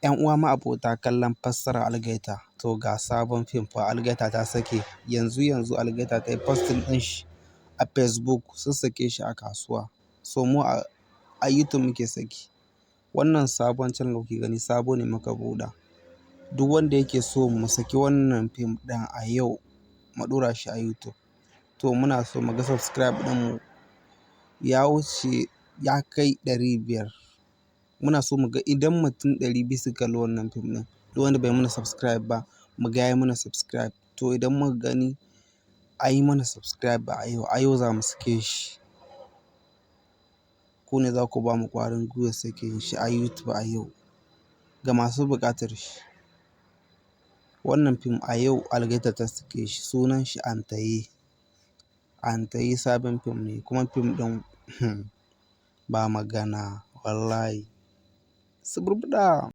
'Yan uwa ma'abota kallon fassarar Algaita, to ga sabon fim fa Algaita ta sake. Yanzu Algaita ta yi posting ɗin shi a Facebook, sun sake shi a kasuwa. So mu a YouTube muke saki. Wannan sabon channel da kuke gani sabo ne muka buɗe. Duk wanda yake so mu saki wannan fim ɗin a yau mu ɗora shi a YouTube. To muna so mu ga subscribe ɗinmu ya wuce, ya kai 500. Muna so mu ga idan mutum 200 suka kalli wannan fim ɗin, duk wanda bai mana subscribe ba mu ga ya mana subscribe. To idan muka gani a yi mana subscribe a yau za mu sake shi. Ku ne za ku ba mu ƙwarin gwiwa sake shi a YouTube a yau ga masu buƙatar shi. Wannan fim a yau Algaita ta sake shi, sunan shi Antaye. Antaye sabon fim ne kuma fim ɗin ba magana wallahi. Suburbuɗa.